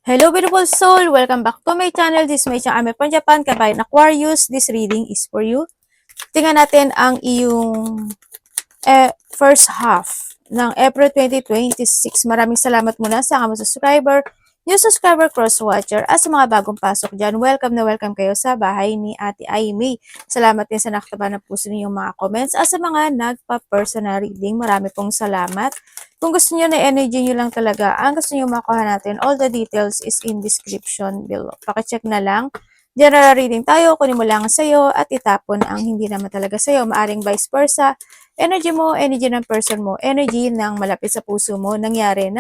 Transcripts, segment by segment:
Hello beautiful soul! Welcome back to my channel. This is my channel. I'm from Japan, kabayan Aquarius. This reading is for you. Tingnan natin ang iyong first half ng April 2026. Maraming salamat muna sa mga subscriber, new subscriber, cross-watcher, at sa mga bagong pasok dyan. Welcome na welcome kayo sa bahay ni Ate Aimee. Salamat din sa nakataba na puso ninyong mga comments at sa mga nagpa-personal reading. Marami pong salamat. Kung gusto niyo na energy niyo lang talaga, ang gusto niyo makuha natin, all the details is in description below. Pakicheck na lang. General reading tayo, kunin mo lang sa'yo at itapon ang hindi naman talaga sa'yo. Maaring vice versa. Energy mo, energy ng person mo, energy ng malapit sa puso mo, nangyayari,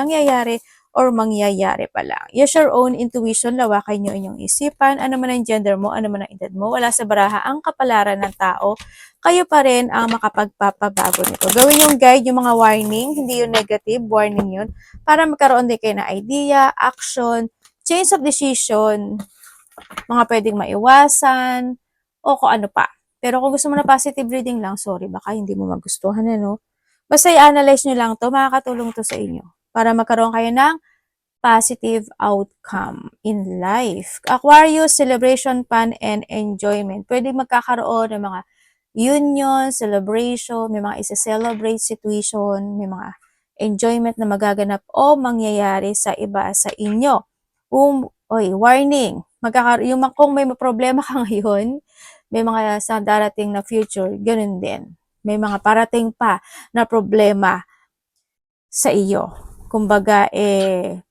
or mangyayari pa lang. Use your own intuition, lawakan nyo inyong isipan, ano man ang gender mo, ano man ang edad mo, wala sa baraha ang kapalaran ng tao, kayo pa rin ang makapagpapabago nito. Gawin yung guide, yung mga warning, hindi yung negative, warning yun, para magkaroon din kayo ng idea, action, change of decision, mga pwedeng maiwasan, o kung ano pa. Pero kung gusto mo na positive reading lang, sorry, baka hindi mo magustuhan, ano? Basta i-analyze nyo lang to, makakatulong to sa inyo para magkaroon kayo ng positive outcome in life. Aquarius, celebration, fun, and enjoyment. Pwede magkakaroon ng mga union, celebration, may mga isa-celebrate situation, may mga enjoyment na magaganap o mangyayari sa iba sa inyo. Warning, kung may problema ka ngayon, may mga sa darating na future, ganun din. May mga parating pa na problema sa iyo. Kumbaga,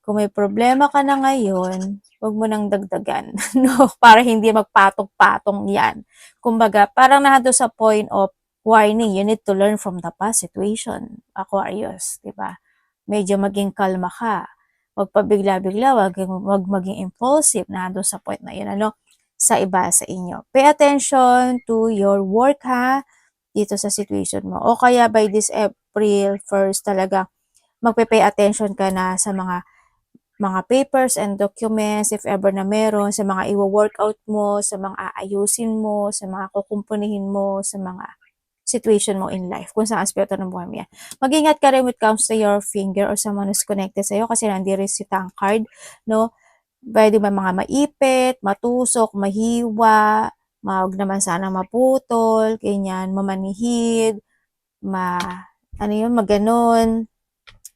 kung may problema ka na ngayon, huwag mo nang dagdagan, no? Para hindi magpatong-patong yan. Kumbaga, parang nahado sa point of warning, you need to learn from the past situation, Aquarius, di ba? Medyo maging kalma ka. Huwag pabigla-bigla, wag maging impulsive, nahado sa point na yun, ano? Sa iba, sa inyo. Pay attention to your work, ha? Dito sa situation mo. O kaya by this April 1st talaga, magpe-pay attention ka na sa mga papers and documents if ever na meron, sa mga i-workout mo, sa mga aayusin mo, sa mga kukumpunihin mo, sa mga situation mo in life, kung saan aspekto ng buhay mo yan. Mag-ingat ka rin when it comes to your finger or someone who's connected sa'yo kasi nandito si tankard, no? Pwede ba mga maipit, matusok, mahiwa, wag naman sana maputol, ganyan, mamanihid, ano yun, maganon,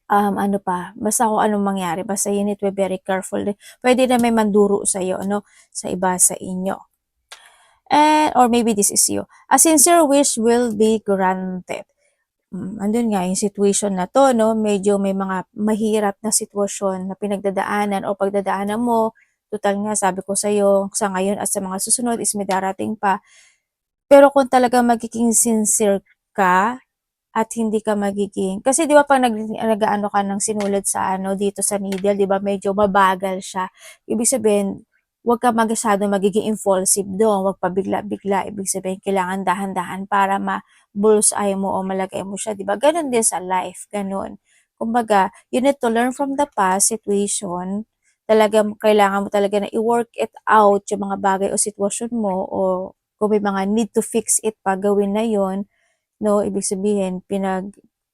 ano pa, basta kung anong mangyari, basta you need to be very careful. Pwede na may manduro sa'yo, no? Sa iba sa inyo. Or maybe this is you. A sincere wish will be granted. Andun nga yung situation na to, no? Medyo may mga mahirap na sitwasyon na pinagdadaanan o pagdadaanan mo. Total nga, sabi ko sa'yo, sa ngayon at sa mga susunod is may darating pa. Pero kung talaga magiging sincere ka, at hindi ka magiging, kasi di ba pag nag-ano ka ng sinulid sa ano dito sa needle, di ba medyo mabagal siya. Ibig sabihin, huwag ka masyado magiging impulsive doon, huwag pa bigla-bigla. Ibig sabihin, kailangan dahan-dahan para ma-bullseye mo o malagay mo siya, di ba? Ganun din sa life, ganun. Kumbaga, you need to learn from the past situation. Talaga, kailangan mo talaga na i-work it out yung mga bagay o sitwasyon mo o kung may mga need to fix it pa, gawin na yon, no? Ibig sabihin,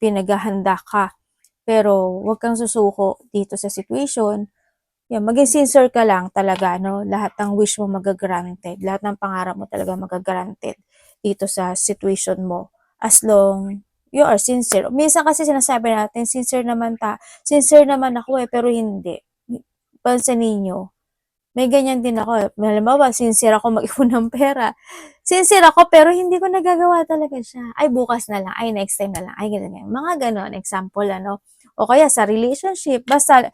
pinaghahanda ka. Pero, huwag kang susuko dito sa situation. Yan, maging sincere ka lang talaga, no? Lahat ng wish mo magagranted. Lahat ng pangarap mo talaga magagranted dito sa situation mo. As long you are sincere. Minsan kasi sinasabi natin, sincere naman ako pero hindi. Pansinin nyo, may ganyan din ako. Halimbawa, sincere ako mag-ipon ng pera. Sincere ako, pero hindi ko nagagawa talaga siya. Ay, bukas na lang. Ay, next time na lang. Ay, ganun yan. Mga ganon, example, ano. O kaya sa relationship, basta,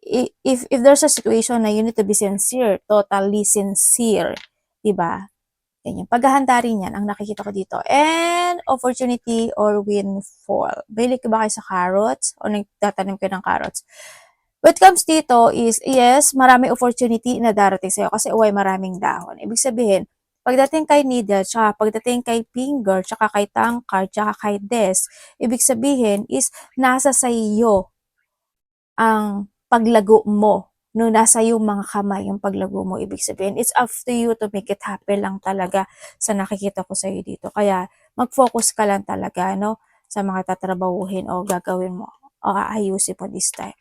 if there's a situation na you need to be sincere, totally sincere, diba? Ganyan. Paghahanda rin yan, ang nakikita ko dito. And, opportunity or windfall. Bili ka ba kayo sa carrots? O nagtatanim kayo ng carrots? What comes dito is, yes, marami opportunity na darating sa'yo kasi maraming dahon. Ibig sabihin, pagdating kay needle, tsaka pagdating kay finger, tsaka kay tankard, tsaka kay desk, ibig sabihin is, nasa sa iyo ang paglago mo. No, nasa yung mga kamay yung paglago mo. Ibig sabihin, it's up to you to make it happen lang talaga sa nakikita ko sa'yo dito. Kaya, mag-focus ka lang talaga, no, sa mga tatrabahuhin o gagawin mo o aayusin mo this time.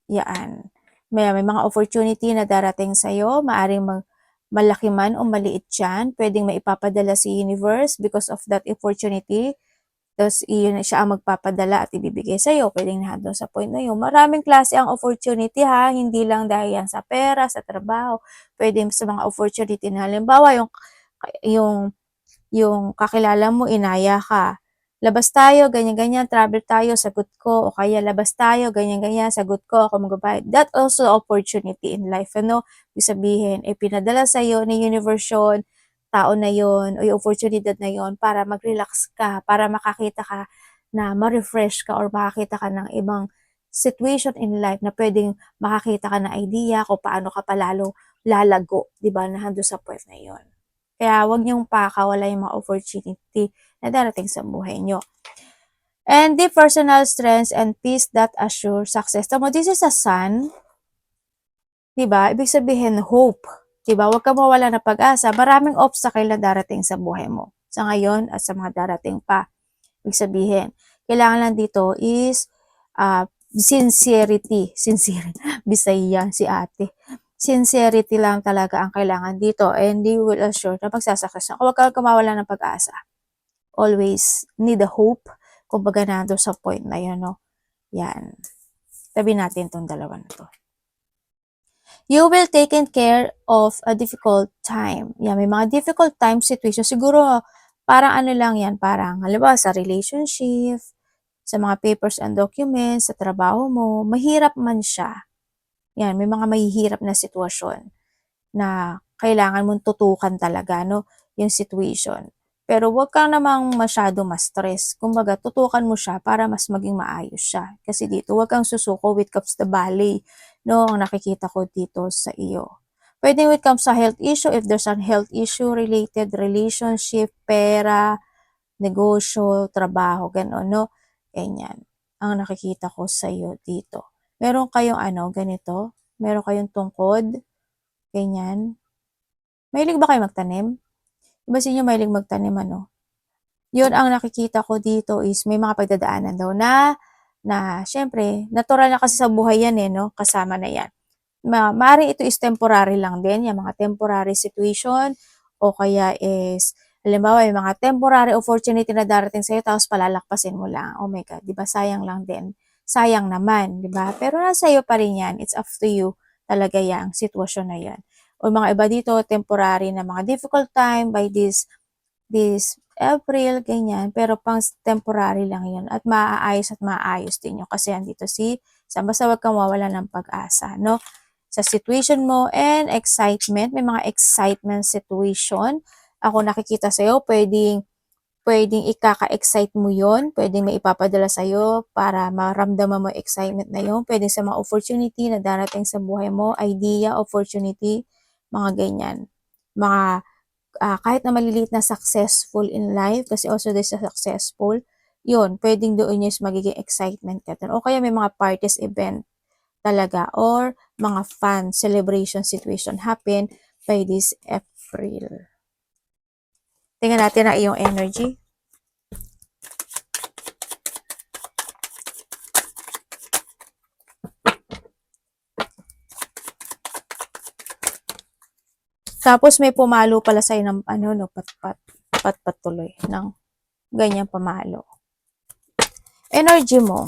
Yan. may mga opportunity na darating sa'yo, maaring malaki man o maliit yan, pwedeng maipapadala si universe because of that opportunity. Tapos, iyon siya ang magpapadala at ibibigay sa'yo. Pwedeng nandun sa point na yun. Maraming klase ang opportunity ha. Hindi lang dahil yan sa pera, sa trabaho. Pwede sa mga opportunity na halimbawa yung yung kakilala mo, inaya ka. Labas tayo, ganyan-ganyan, travel tayo, sagot ko. O kaya labas tayo, ganyan-ganyan, sagot ko, ako magbabayad. That also opportunity in life, ano? Ibig sabihin, pinadala sa'yo ni universe yun, tao na yon o yung opportunity na yon para mag-relax ka, para makakita ka na ma-refresh ka or makakita ka ng ibang situation in life na pwedeng makakita ka ng idea kung paano ka palalo lalago, di ba, na hando sa point na yon. Kaya wag niyong pakawala yung mga opportunity na darating sa buhay niyo. And the personal strength and peace that assure success. Tamo, this is a sun. Diba? Ibig sabihin, hope. Diba? Huwag ka mawala ng pag-asa. Maraming obstacle na darating sa buhay mo. Sa ngayon at sa mga darating pa. Ibig sabihin, kailangan lang dito is sincerity. Sincerity. Bisaya si ate. Sincerity lang talaga ang kailangan dito and they will assure na magsasucceed. Huwag kang kumawala ng pag-asa. Always need a hope. Kumbaga nando sa point na yun, no? Yan. Tabi natin tong dalawa na to. You will taken care of a difficult time. Yan, may mga difficult time situation. Siguro, parang ano lang yan, parang, halimbawa, sa relationship, sa mga papers and documents, sa trabaho mo, mahirap man siya. Yan, may mga mahihirap na sitwasyon na kailangan mong tutukan talaga, no, yung situation. Pero wag kang namang masyado ma-stress. Kumbaga, tutukan mo siya para mas maging maayos siya. Kasi dito, wag kang susuko with comes the ballet, no, ang nakikita ko dito sa iyo. Pwede when it comes sa health issue, if there's a health issue related, relationship, pera, negosyo, trabaho, gano'n, no, ganyan. Ang nakikita ko sa iyo dito. Meron kayong ganito, meron kayong tungkod, ganyan. Mahilig ba kayo magtanim? Iba sa inyo mahilig magtanim, ano? Yun ang nakikita ko dito is may mga pagdadaanan daw na syempre, natural na kasi sa buhay yan no? Kasama na yan. Maaaring ito is temporary lang din, yung mga temporary situation, o kaya is, halimbawa, yung mga temporary opportunity na darating sa'yo, tapos palalakpasin mo lang. Oh my God, di ba? Sayang lang din. Sayang naman, di ba? Pero nasa iyo pa rin yan. It's up to you talaga yung sitwasyon na yan. O mga iba dito, temporary na mga difficult time by this April, ganyan. Pero pang temporary lang yun. At maayos din yun. Kasi andito basta wag kang mawala ng pag-asa, no? Sa situation mo and excitement, may mga excitement situation. Ako nakikita sa'yo, pwedeng ikaka-excite mo yon, pwedeng may ipapadala sa'yo para maramdaman mo excitement na yon, pwedeng sa mga opportunity na darating sa buhay mo, idea, opportunity, mga ganyan. Mga kahit na maliliit na successful in life, kasi also there's a successful, yun, pwedeng doon yung magiging excitement ka. O kaya may mga parties event talaga or mga fun celebration situation happen by this April. Tingnan natin ang iyong energy. Tapos may pumalo pala sa'yo ng pat tuloy ng ganyan pamalo. Energy mo.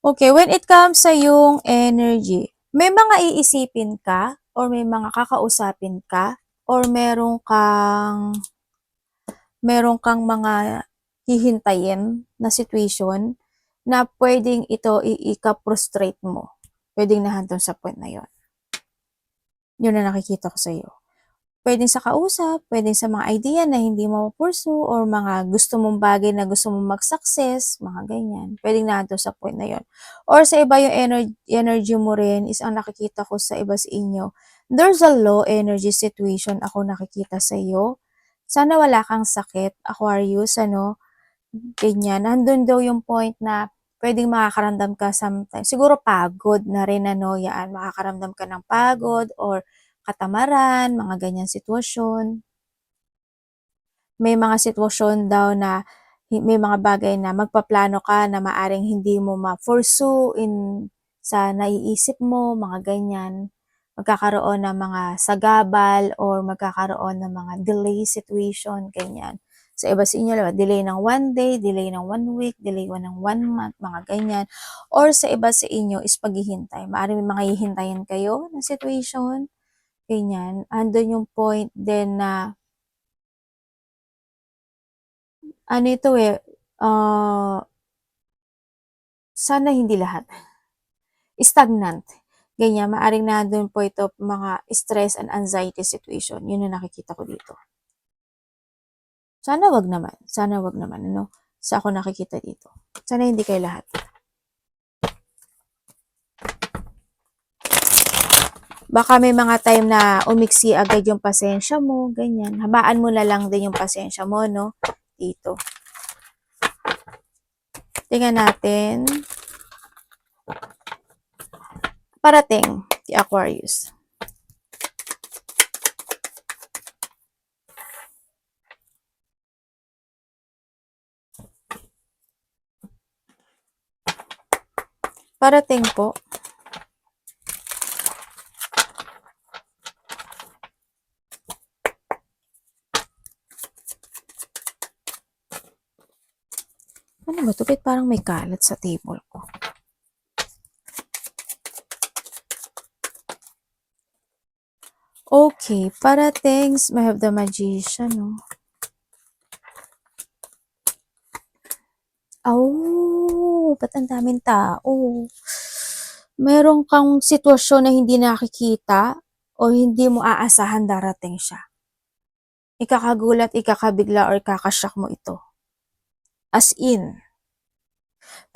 Okay, when it comes sa yung energy, may mga iisipin ka or may mga kakausapin ka or meron kang mga hihintayin na situation na pwedeng ito i-frustrate mo. Pwedeng nahandon sa point na yon. Yun na nakikita ko sa iyo. Pwedeng sa kausap, pwedeng sa mga idea na hindi mo pursue or mga gusto mong bagay na gusto mong mag-success, mga ganyan. Pwedeng nahandon sa point na yon. Or sa iba yung energy mo rin is ang nakikita ko sa iba sa inyo. There's a low energy situation ako nakikita sa iyo. Sana wala kang sakit, Aquarius, ganyan. Nandun daw yung point na pwedeng makakaramdam ka sometimes. Siguro pagod na rin, yan. Makakaramdam ka ng pagod or katamaran, mga ganyan sitwasyon. May mga sitwasyon daw na may mga bagay na magpaplano ka na maaring hindi mo ma-pursue sa naiisip mo, mga ganyan. Magkakaroon ng mga sagabal or magkakaroon ng mga delay situation, ganyan. Sa iba sa inyo, delay ng 1 day, delay ng 1 week, delay ng 1 month, mga ganyan. Or sa iba sa inyo is paghihintay. Maaring may mga hihintayin kayo ng situation, ganyan. Andun yung point din na ano ito sana hindi lahat. Stagnant. Ganyan, maaring nandun po ito mga stress and anxiety situation. Yun ang nakikita ko dito. Sana wag naman. Sana wag naman, ano? Sa ako nakikita dito. Sana hindi kayo lahat. Baka may mga time na umiksi agad yung pasensya mo, ganyan. Habaan mo na lang din yung pasensya mo, no? Dito. Tingnan natin. Parating, si Aquarius. Parating po. Ano ba ito? Ba't parang may kalat sa table ko? Okay, paratings, may have the magician, no? Oh, ba't ang daming tao? Meron kang sitwasyon na hindi nakikita o hindi mo aasahan darating siya. Ikakagulat, ikakabigla, or kakashock mo ito. As in.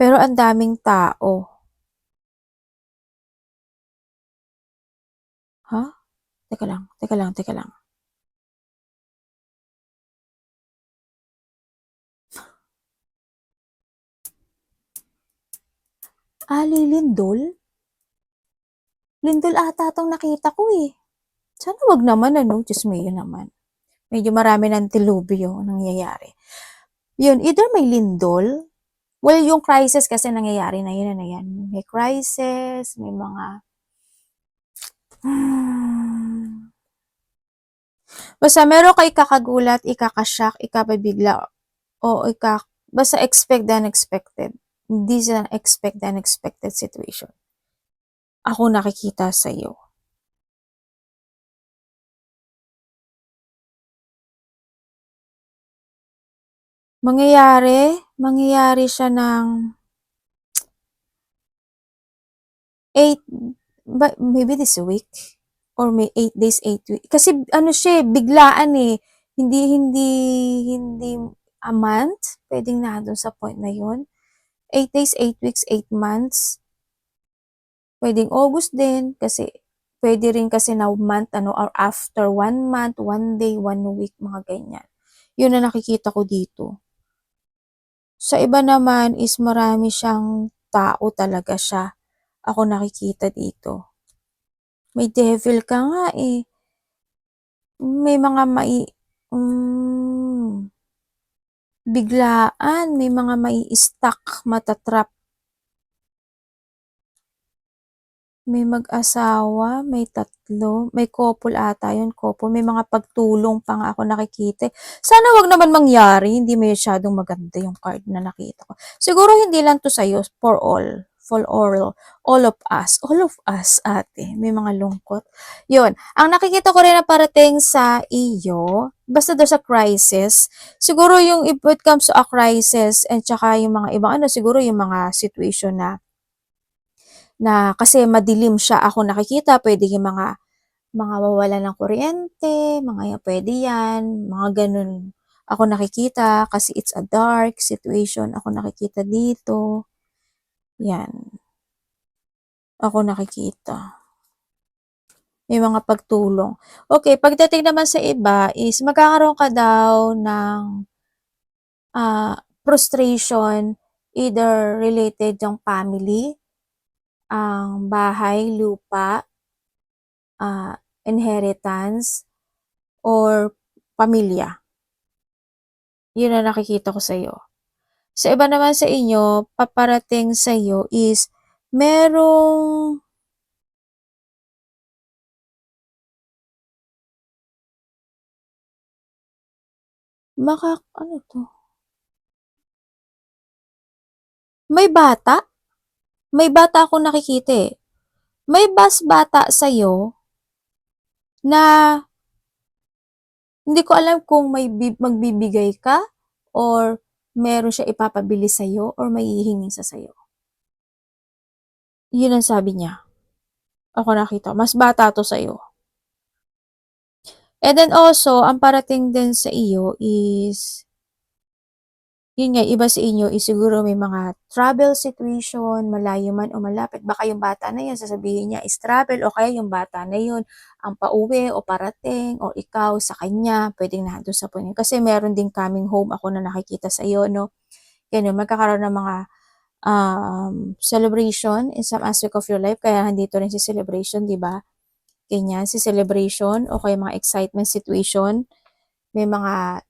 Pero ang daming tao. Ha? Teka lang, teka lang, teka lang. Lindol? Lindol ata itong nakita ko eh. Sana wag naman ano, Diyos mo yun naman. Medyo marami ng tilubyo nangyayari. Yun, either may lindol, well, yung crisis kasi nangyayari na yun na yan. May crisis, may mga basta meron ka ikakagulat, ikakashock, ikapabigla, o basta expect the unexpected. Hindi sila expect the unexpected situation. Ako nakikita sa iyo. Mangyayari siya ng 8, maybe this week, or may 8 days, 8 weeks. Kasi ano siya, biglaan eh. Hindi a month, pwedeng na doon sa point na yun. 8 days, 8 weeks, 8 months. Pwedeng August din, kasi pwede rin kasi na month, or after 1 month, 1 day, 1 week, mga ganyan. Yun na nakikita ko dito. Sa iba naman is marami siyang tao talaga siya. Ako nakikita dito. May devil ka nga eh. May mga biglaan, may mga mai-stuck, matatrap. May mag-asawa, may 3, may couple ata yun, couple. May mga pagtulong pa nga ako nakikita. Sana wag naman mangyari, hindi masyadong maganda yung card na nakita ko. Siguro hindi lang to sa'yo, for all of us, ate. May mga lungkot. Yun, ang nakikita ko rin na parating sa iyo, basta doon sa crisis, siguro yung if it comes to a crisis, and tsaka yung mga ibang siguro yung mga situation na kasi madilim siya ako nakikita, pwede yung mga mawawala ng kuryente, mga pwede yan, mga ganun. Ako nakikita kasi it's a dark situation. Ako nakikita dito. Yan. Ako nakikita. May mga pagtulong. Okay, pagdating naman sa iba is magkakaroon ka daw ng frustration either related yung family, ang bahay, lupa, inheritance, or pamilya. Yun ang nakikita ko sa'yo. Sa iba naman sa inyo, paparating sa'yo is merong ano 'to? May bata? May bata akong nakikita, eh. May bata sa'yo na hindi ko alam kung may magbibigay ka or meron siya ipapabili sa'yo or may hihingin sa'yo. Yun ang sabi niya. Ako nakita, mas bata 'to sa'yo. And then also, ang parating din sa iyo is, yun nga, iba sa inyo is siguro may mga travel situation, malayo man o malapit. Baka yung bata na yun, sasabihin niya is travel o kaya yung bata na yun ang pauwi o parating o ikaw sa kanya, pwedeng nandun sa point. Kasi meron din coming home ako na nakikita sa iyo, no? Ganun, magkakaroon ng mga celebration in some aspect of your life. Kaya nandito rin si celebration, di ba? Ganyan, si celebration o kaya mga excitement situation. May mga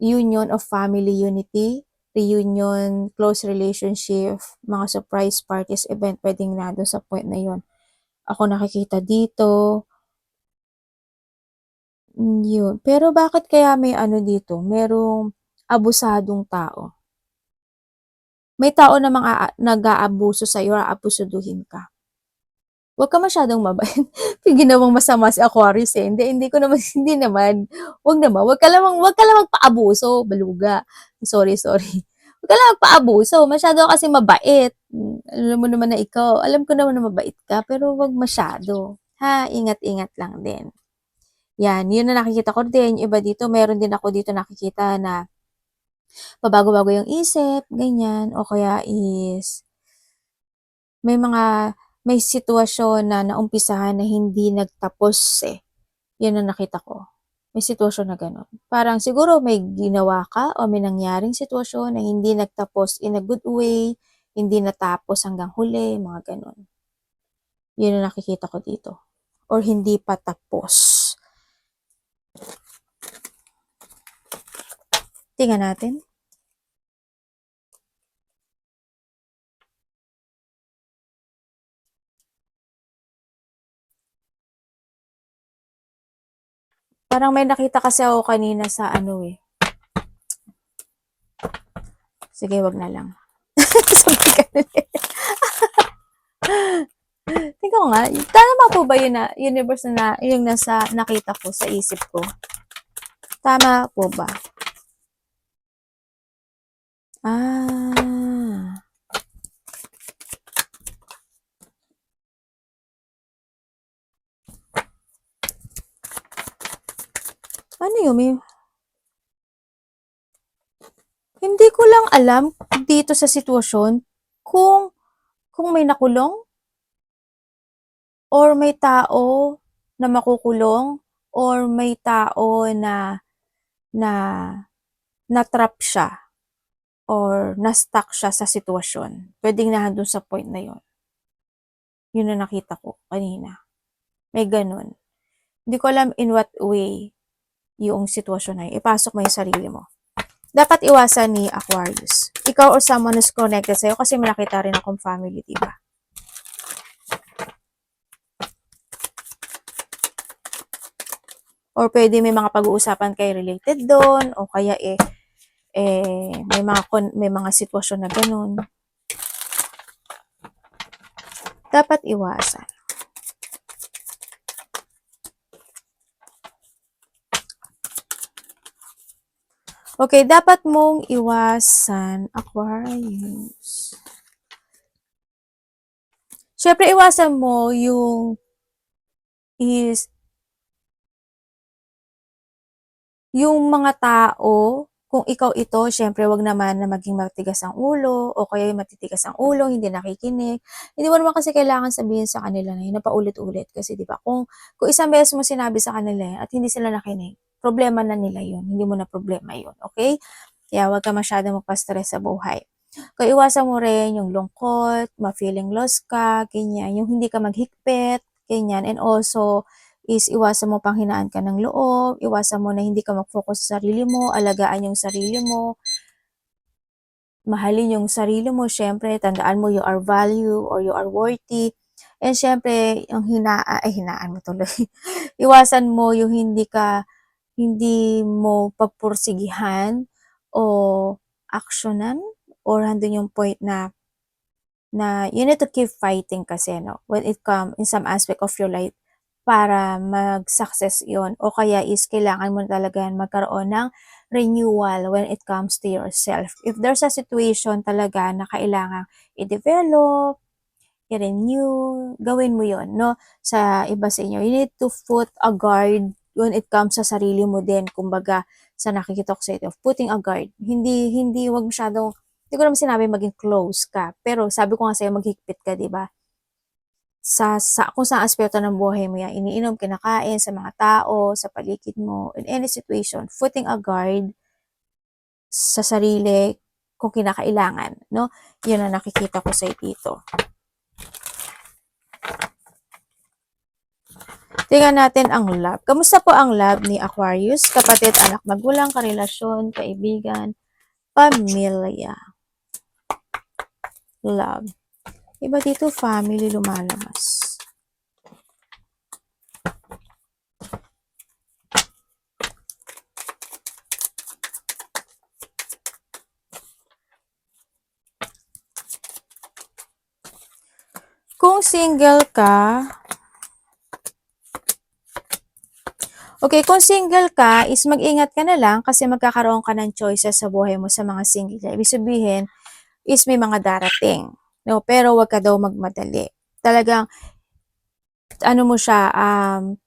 union of family unity, reunion, close relationship, mga surprise parties, event, pwedeng nandun sa point na yun. Ako nakikita dito, yun. Pero bakit kaya may ano dito, merong abusadong tao? May tao na mga nag-aabuso sa'yo, aabusuduhin ka. Huwag ka masyadong mabait. Ginawang masama si Aquarius eh. Hindi ko naman, hindi naman. Huwag naman. Huwag ka lang magpaabuso, baluga. Sorry. Huwag ka lang magpaabuso. Masyado kasi mabait. Alam mo naman na ikaw. Alam ko naman na mabait ka, pero huwag masyado. Ha, ingat-ingat lang din. Yan, yun na nakikita ko din. Yung iba dito, meron din ako dito nakikita na pabago-bago yung isip, ganyan. O kaya is, may sitwasyon na naumpisahan na hindi nagtapos eh. Yan ang nakita ko. May sitwasyon na gano'n. Parang siguro may ginawa ka o may nangyaring sitwasyon na hindi nagtapos in a good way, hindi natapos hanggang huli, mga gano'n. Yun ang nakikita ko dito. Or hindi pa tapos. Tingnan natin. Parang may nakita kasi ako kanina sa ano eh. Sige, wag na lang. Sabi ganun eh. Tingnan ko nga, tama po ba yun na universe na yung nasa nakita ko sa isip ko? Tama po ba? Ah. Ano yun? Hindi ko lang alam dito sa sitwasyon kung may nakulong or may tao na makukulong or may tao na na-trap siya or na-stuck siya sa sitwasyon. Pwedeng nandun sa point na yun. Yun na nakita ko kanina. May ganun. Hindi ko alam in what way yung sitwasyon na yun. Ipasok mo yung sarili mo. Dapat iwasan ni Aquarius. Ikaw or someone who's connected sa'yo kasi may nakita rin akong family, diba? Or pwede may mga pag-uusapan kayo related doon o kaya may mga sitwasyon na ganun. Dapat iwasan. Okay, dapat mong iwasan, Aquarius. Syempre, iwasan mo yung mga tao, kung ikaw ito, syempre wag naman na maging matigas ang ulo o kaya matitigas ang ulo, hindi nakikinig. Hindi mo naman kasi kailangan sabihin sa kanila na yun na paulit-ulit kasi 'di ba? Kung isang beses mo sinabi sa kanila yan at hindi sila nakinig, problema na nila yun, hindi mo na problema yun, okay? Kaya wag ka masyadong magpa-stress sa buhay. Kaya iwasan mo rin yung lungkot, ma-feeling lost ka, ganyan, yung hindi ka maghigpit, ganyan, and also is iwasan mo panghinaan ka ng loob, iwasan mo na hindi ka mag-focus sa sarili mo, alagaan yung sarili mo. mahalin yung sarili mo, syempre, tandaan mo you are value or you are worthy. And syempre, yung hinaan mo tuloy. Iwasan mo yung hindi mo pagpursigihan o aksyonan or handun yung point na you need to keep fighting kasi, no? When it come in some aspect of your life para mag-success yon o kaya is kailangan mo talaga magkaroon ng renewal when it comes to yourself. If there's a situation talaga na kailangan i-develop, i-renew, gawin mo yon, no? Sa iba sa inyo, you need to put a guard when it comes sa sarili mo din. Kumbaga, sa nakikita ko sa ito, putting a guard. Hindi, wag masyadong, hindi ko naman sinabi maging close ka. Pero sabi ko nga sa'yo, maghigpit ka, di ba? Kung saan aspeto ng buhay mo yan, iniinom, kinakain, sa mga tao, sa paligid mo, in any situation, putting a guard sa sarili kung kinakailangan, no? Yun ang nakikita ko sa dito. Tingnan natin ang love. Kamusta po ang love ni Aquarius? Kapatid, anak, magulang, karelasyon, kaibigan, pamilya. Love. Iba dito, family lumalabas. Kung single ka, okay, kung single ka, is mag-ingat ka na lang kasi magkakaroon ka ng choices sa buhay mo sa mga single. Ibig sabihin, is may mga darating. No? Pero wag ka daw magmadali. Talagang, ano mo siya,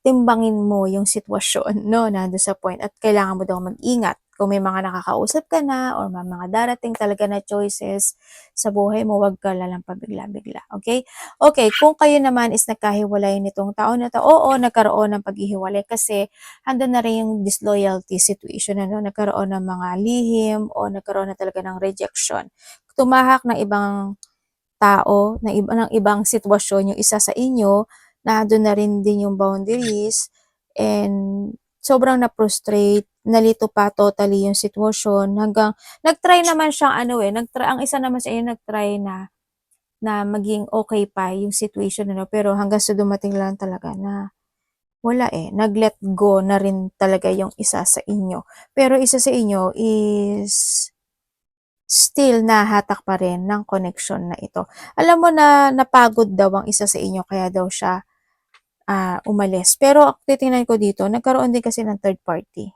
timbangin mo yung sitwasyon, no? Nandun sa point. At kailangan mo daw mag-ingat. Kung may mga nakakausap ka na or may mga darating talaga na choices sa buhay mo, wag ka lang pabigla-bigla. Okay? Okay, kung kayo naman is nagkahiwalay nitong taon na to, oo, nagkaroon ng paghihiwalay kasi andun na rin yung disloyalty situation, ano? Nagkaroon ng mga lihim o nagkaroon na talaga ng rejection. Tumahak ng ibang tao, ng ibang sitwasyon yung isa sa inyo, na doon na rin din yung boundaries, and sobrang na-frustrate, nalito pa totally yung sitwasyon, hanggang, nag-try naman siyang ang isa naman sa inyo nag-try na maging okay pa yung situation, pero hanggang sa dumating lang talaga na, wala nag-let go na rin talaga yung isa sa inyo. Pero isa sa inyo is, still nahatak pa rin ng connection na ito. Alam mo na napagod daw ang isa sa inyo kaya daw siya umalis. Pero titingnan ko dito, nagkaroon din kasi ng third party.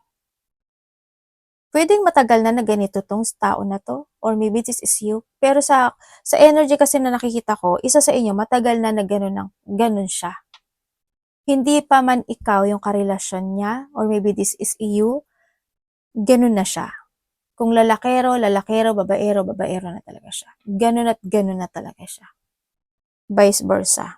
Pwedeng matagal na ganito tong tao na to, or maybe this is you. Pero sa energy kasi na nakikita ko, isa sa inyo matagal na ganun siya. Hindi pa man ikaw yung karelasyon niya, or maybe this is you, ganun na siya. Kung lalakero, babaero, babaero na talaga siya. Ganun at ganun na talaga siya. Vice versa.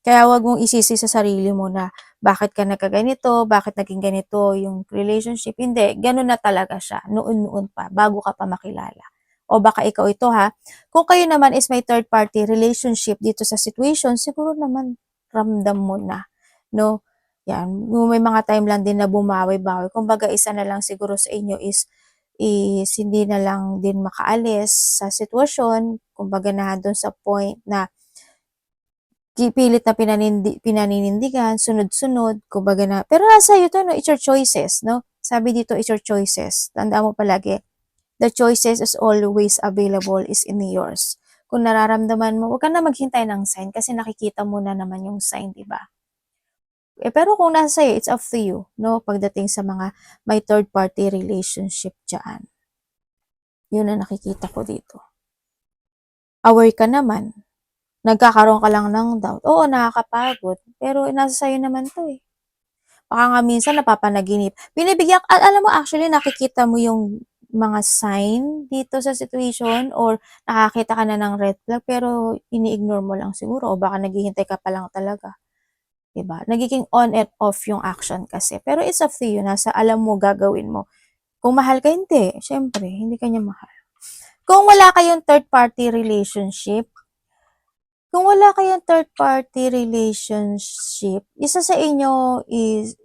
Kaya wag mong isisi sa sarili mo na bakit ka nagkaganito, bakit naging ganito yung relationship. Hindi, ganun na talaga siya. Noon-noon pa, bago ka pa makilala. O baka ikaw ito ha. Kung kayo naman is may third party relationship dito sa situation, siguro naman ramdam mo na. No? Yan. May mga time lang din na bumawi-bawi. Kumbaga isa na lang siguro sa inyo is hindi na lang din makaalis sa sitwasyon. Kumbaga na doon sa point na pilit na pinaninindigan, sunod-sunod, kumbaga na, pero nasa iyo to, no, it's your choices, no? Sabi dito, it's your choices. Tandaan mo palagi, the choices is always available is in yours. Kung nararamdaman mo, huwag ka na maghintay ng sign kasi nakikita mo na naman yung sign, di ba? Pero kung nasa iyo, it's up to you, no? Pagdating sa mga may third party relationship dyan. Yun ang nakikita ko dito. Aware ka naman, nagkakaroon ka lang ng doubt. Oo, nakakapagod. Pero nasa sa'yo naman to Baka nga minsan napapanaginip. Alam mo actually nakikita mo yung mga sign dito sa situation or nakakita ka na ng red flag pero ini-ignore mo lang siguro o baka naghihintay ka pa lang talaga. Diba? Nagiging on and off yung action kasi. Pero it's up to you. Nasa alam mo gagawin mo. Kung mahal ka, hindi. Siyempre, hindi ka niya mahal. Kung wala kayong third party relationship, isa sa inyo is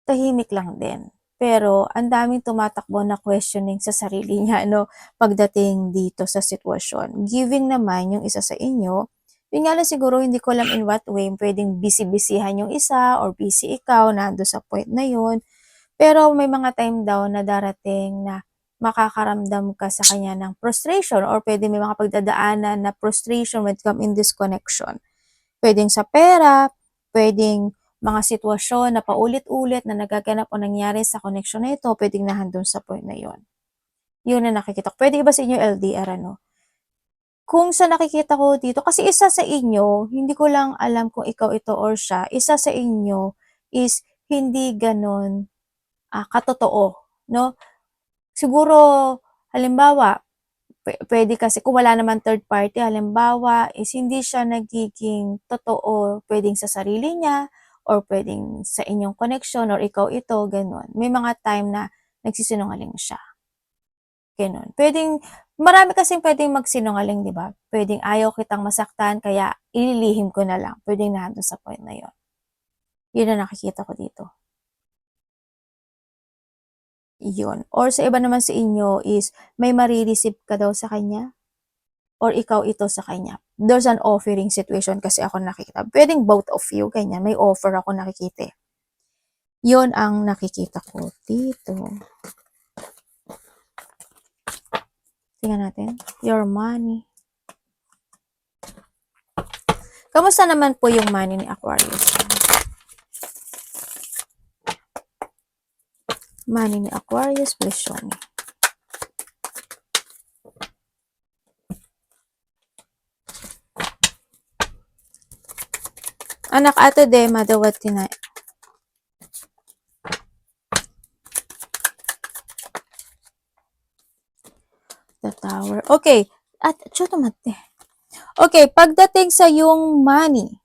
tahimik lang din. pero ang daming tumatakbo na questioning sa sarili niya, ano, pagdating dito sa sitwasyon. Giving naman yung isa sa inyo, yun nga lang siguro hindi ko alam in what way, pwedeng busy-busyhan yung isa or busy ikaw, nando sa point na yun. Pero may mga time daw na darating na makakaramdam ka sa kanya ng frustration or pwede may mga pagdadaanan na frustration when it come in this connection. Pwedeng sa pera, pwedeng mga sitwasyon na paulit-ulit na nagaganap o nangyari sa connection na ito, pwedeng nahandun sa point na yon. Yun na nakikita ko. Pwede iba sa inyo LDR, ano? Kung sa nakikita ko dito, kasi isa sa inyo, hindi ko lang alam kung ikaw ito or siya, isa sa inyo is hindi ganon katotoo, no? Siguro, halimbawa, pwede kasi kung wala naman third party, halimbawa, is hindi siya nagiging totoo, pwedeng sa sarili niya, or pwedeng sa inyong connection, or ikaw ito, ganun. May mga time na nagsisinungaling siya. Ganun. Pwedeng, marami kasing pwedeng magsinungaling, di ba? Pwedeng ayaw kitang masaktan, kaya ililihim ko na lang. Pwedeng nandun sa point na yon. Yun ang nakikita ko dito. Yun. Or sa iba naman sa inyo is, may marireceive ka daw sa kanya, or ikaw ito sa kanya. There's an offering situation kasi ako nakikita. Pwedeng both of you, ganyan. May offer ako nakikita. Yun ang nakikita ko dito. Tingnan natin. Your money. Kamusta naman po yung money ni Aquarius? Money ni Aquarius, please show me. Anak ato de, madawat tinay. The Tower. Okay. At, choto mate. Okay, pagdating sa yung money.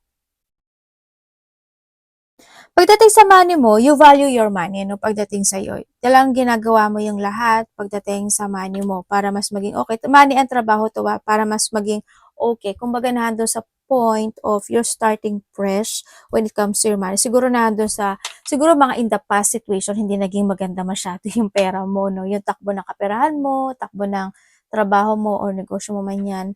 Pagdating sa money mo, you value your money, no? Pagdating sa iyo. Talagang ginagawa mo yung lahat pagdating sa money mo para mas maging okay. Money and trabaho to para mas maging okay. Kumbaga nandun sa point of your starting fresh when it comes to your money. Siguro nandun sa, siguro mga in the past situation, hindi naging maganda masyado yung pera mo, no? Yung takbo ng kaperahan mo, takbo ng trabaho mo or negosyo mo man yan.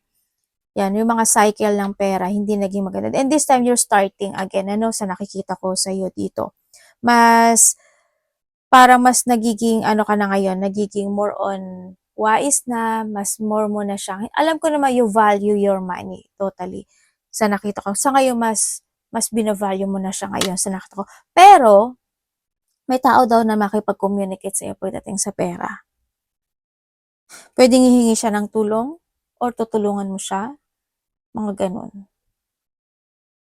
Yan, yung mga cycle ng pera, hindi naging maganda. And this time, you're starting again, ano, sa nakikita ko sa iyo dito. Parang mas nagiging, ano ka na ngayon, nagiging more on wise na, mas more mo na siyang, alam ko naman you value your money, totally. Sa nakita ko. Sa ngayon, mas binavalue mo na siya ngayon sa nakita ko. Pero, may tao daw na makipag-communicate sa iyo pagdating sa pera. Pwedeng hihingi siya ng tulong or tutulungan mo siya. Mga ganun.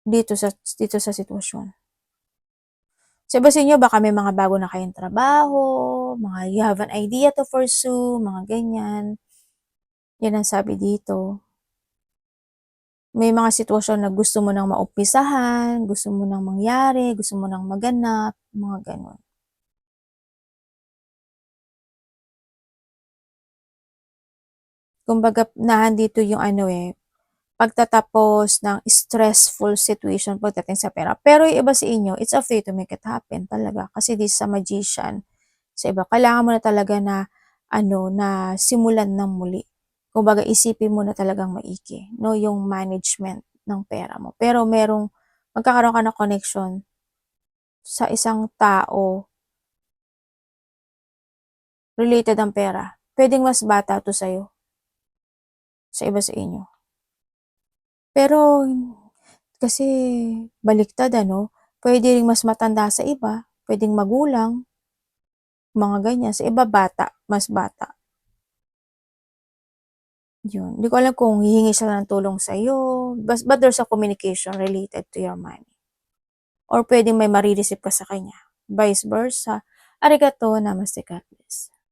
Dito sa sitwasyon. Sa iba sa inyo, baka may mga bago na kayong trabaho, mga you have an idea to pursue, mga ganyan. Yan ang sabi dito. May mga sitwasyon na gusto mo nang maumpisahan, gusto mo nang mangyari, gusto mo nang maganap, mga ganun. Kumbaga, dito yung ano pagtatapos ng stressful situation pagdating sa pera. Pero yung iba sa inyo, it's a way to make it happen talaga. Kasi this is a magician. Sa iba, kailangan mo na talaga na, na simulan ng muli. Kumbaga, isipin mo na talagang maigi, no, yung management ng pera mo. Pero magkakaroon ka ng connection sa isang tao related ang pera. Pwedeng mas bata to sa'yo. Sa iba sa inyo. Pero, kasi baliktad ano, pwede ring mas matanda sa iba, pwedeng magulang, mga ganyan. Sa iba bata, mas bata. Yun. Hindi ko alam kung hihingi siya ng tulong sa iyo, but there's a communication related to your money. Or pwedeng may marireceive ka sa kanya. Vice versa. Arigato, namaste, God bless.